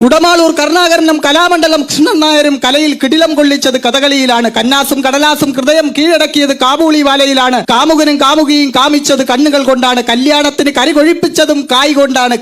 കുടമാളൂർ കരുണാകരനും കലാമണ്ഡലം കൃഷ്ണൻ നായരും കലയിൽ കിടിലം കൊള്ളിച്ചത് കഥകളിയിലാണ്. കന്നാസും കടലാസും ഹൃദയം കീഴടക്കിയത് കാബൂളി വാലയിലാണ്. കാമുകനും കാമുകിയും കാമിച്ചത് കണ്ണുകൾ കൊണ്ടാണ്. കല്യാണത്തിന് കരി കൊഴിപ്പിച്ചതും കായ് കൊണ്ടാണ്.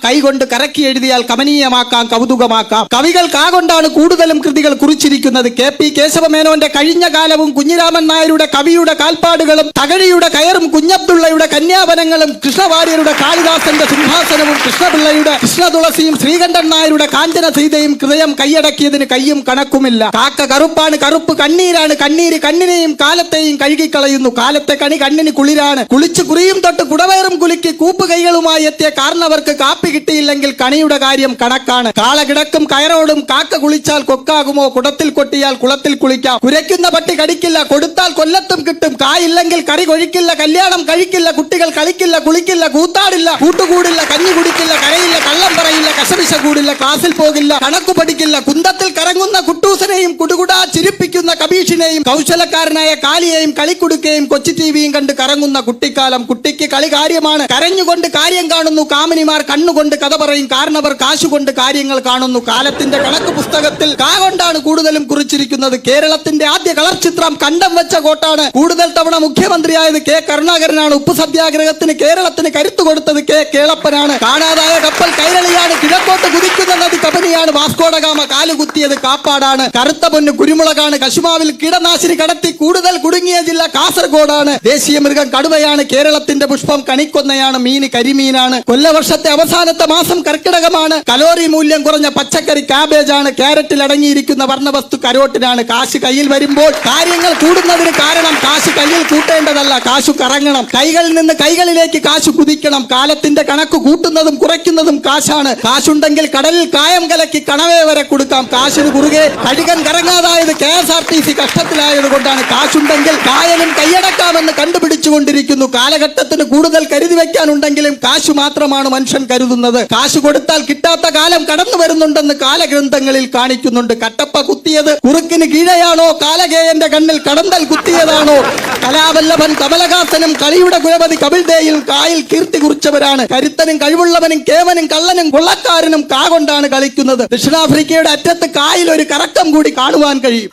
കൈ കൊണ്ട് കറക്കി എഴുതിയാൽ കമനീയമാക്കാം, കൗതുകമാക്കാം. കവികൾ കാ കൊണ്ടാണ് കൂടുതലും കൃതികൾ കുറിച്ചിരിക്കുന്നത്. KP കേശവമേനോന്റെ കഴിഞ്ഞ കാലവും കുഞ്ഞിരാമൻ നായരുടെ കവിയുടെ കാൽപ്പാടുകളും തകഴിയുടെ കയറും കുഞ്ഞബ്ദുള്ളയുടെ കന്യാവനങ്ങളും കൃഷ്ണവാര്യരുടെ കാളിദാസന്റെ സിംഹാസനവും കൃഷ്ണപിള്ളയുടെ കൃഷ്ണതുളസിയും ശ്രീകണ്ഠൻ നായരുടെ കാഞ്ചന സീതയും ഹൃദയം കൈയടക്കിയതിന് കയ്യും കണക്കുമില്ല. കാക്ക കറുപ്പാണ്, കറുപ്പ് കണ്ണീരാണ്. കണ്ണീര് കണ്ണിനെയും കാലത്തെയും കഴുകിക്കളയുന്നു. കാലത്തെ കണി കണ്ണിന് കുളിരാണ്. കുളിച്ച് കുറിയും തൊട്ട് കുടവയറും കുലുക്കി കൂപ്പ് കൈകളുമായി എത്തിയ കാരണവർക്ക് കാപ്പി കിട്ടിയില്ലെങ്കിൽ കണിയുടെ കാര്യം കണക്കാണ്. കാള കിടക്കും കയറോടും കാക്ക കുളിച്ചാൽ കൊക്കാകുമോ? കുടത്തിൽ കൊട്ടിയാൽ കുളത്തിൽ കുളിക്കാം. കുരയ്ക്കുന്ന പട്ടി കടിക്കില്ല, കൊടുത്താൽ കൊല്ലത്തും കിട്ടും. കായില്ലെങ്കിൽ കറി കൊഴിക്കില്ല, കല്യാണം കഴിക്കില്ല, കുട്ടികൾ കളിക്കില്ല, കുളിക്കില്ല, കൂത്താടില്ല, കൂട്ടുകൂടില്ല, കഞ്ഞി കുടിക്കില്ല, കരയില്ല, കള്ളം പറയില്ല, കശപിശ കൂടില്ല, ക്ലാസ്സിൽ പോകില്ല, കണക്കു പഠിക്കില്ല. കുന്തത്തിൽ കറങ്ങുന്ന കുട്ടൂസനെയും കുടുകുടാ ചിരിപ്പിക്കുന്ന കബീഷിനെയും കൗശലക്കാരനായ കാലിയെയും കളിക്കുടുക്കയും കൊച്ചി ടിവിയും കണ്ട് കറങ്ങുന്ന കുട്ടിക്കാലം. കുട്ടിക്ക് കളി കാര്യമാണ്. കരഞ്ഞുകൊണ്ട് കാര്യം കാണുന്നു. കാമിനിമാർ കണ്ണുകൊണ്ട് കഥ പറയും. കാരണവർ കാശുകൊണ്ട് കാര്യങ്ങൾ കാണുന്നു. കാലത്തിന്റെ കണക്ക് പുസ്തകത്തിൽ കാ കൊണ്ടാണ് കൂടുതലും കുറിച്ചിരിക്കുന്നത്. കേരളത്തിന്റെ ആദ്യ കളർ ചിത്രം കണ്ടം വെച്ച കോട്ടാണ്. കൂടുതൽ തവണ മുഖ്യമന്ത്രിയായത് K കരുണാകരനാണ്. ഉപ്പ് സത്യാഗ്രഹത്തിന് കേരളത്തിന് കരുത്തു കൊടുത്തത് K കേളപ്പനാണ്. കാണാതായ കപ്പൽ കൈരളിയാണ്. കിഴക്കോട്ട് കുതിക്കുന്ന നദി കബനിയാണ്. വാസ്കോഡഗാമ കാലുകുത്തിയത് കാപ്പാടാണ്. കറുത്ത പൊന്ന് കുരുമുളകാണ്. കശുമാവിൽ കീടനാശിനി കടത്തി കൂടുതൽ കുടുങ്ങിയ ജില്ല കാസർഗോഡാണ്. ദേശീയ മൃഗം കടുവയാണ്. കേരളത്തിന്റെ പുഷ്പം കണിക്കൊന്നയാണ്. മീന് കരിമീനാണ്. കൊല്ലവർഷത്തെ അവസാനത്തെ മാസം കർക്കിടകമാണ്. കലോറി മൂല്യം കുറഞ്ഞ പച്ചക്കറി കാബേജാണ്. ക്യാരറ്റിൽ അടങ്ങിയിരിക്കുന്ന വർണ്ണവസ്തു കരോട്ടിനാണ്. കാശ് കയ്യിൽ വരുമ്പോൾ കാര്യങ്ങൾ കൂടുന്നതിന് കാരണം കാശ് കയ്യിൽ കൂട്ടേണ്ടതല്ല, കാശു കറങ്ങണം. കൈകളിൽ നിന്ന് കൈകളിലേക്ക് കാശ് കുതിക്കണം. കാലത്തിന്റെ കണക്ക് കൂട്ടുന്നതും കുറയ്ക്കുന്നതും കാശാണ്. കാശുണ്ടെങ്കിൽ കടലിൽ കായം കലക്കി കണവേ വരെ കൊടുക്കാം. കാശിന് കുറുകെ കഴുകൻ കറങ്ങാതായത് KSRTC കഷ്ടത്തിലായത് കൊണ്ടാണ്. കാശുണ്ടെങ്കിൽ കായലും കൈയടക്കാമെന്ന് കണ്ടുപിടിച്ചുകൊണ്ടിരിക്കുന്നു. കാലഘട്ടത്തിന് കൂടുതൽ കരുതി വെക്കാനുണ്ടെങ്കിലും കാശു മാത്രമാണ് മനുഷ്യൻ കരുതുന്നത്. കാശ് കൊടുത്താൽ കിട്ടാത്ത കാലം കടന്നു വരുന്നുണ്ടെന്ന് കാലഗ്രന്ഥങ്ങളിൽ കാണിക്കുന്നുണ്ട്. കട്ടപ്പ കുത്തിയത് കുറുക്കിന് കീഴെയാണോ? കാലകേയന്റെ കണ്ണിൽ കടന്തൽ കുത്തിയതാണോ? കലാവല്ലഭൻ കമലഹാസനും കളിയുടെ കുലപതി കപിൽദേയിൽ കായിൽ കീർത്തി കുറിച്ചവരാണ്. കരുത്തനും കഴിവുള്ളവനും കേവനും കള്ളനും കൊള്ളക്കാരനും കാ കൊണ്ടാണ് കളിക്കുന്നത്. ദക്ഷിണാഫ്രിക്കയുടെ അറ്റത്ത് കായിൽ ഒരു കറക്കം കൂടി കാണുവാൻ കഴിയും.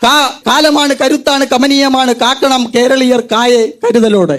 കാലമാണ്, കരുത്താണ്, കമനീയമാണ്. കാക്കണം കേരളീയർ കായെ കരുതലോടെ.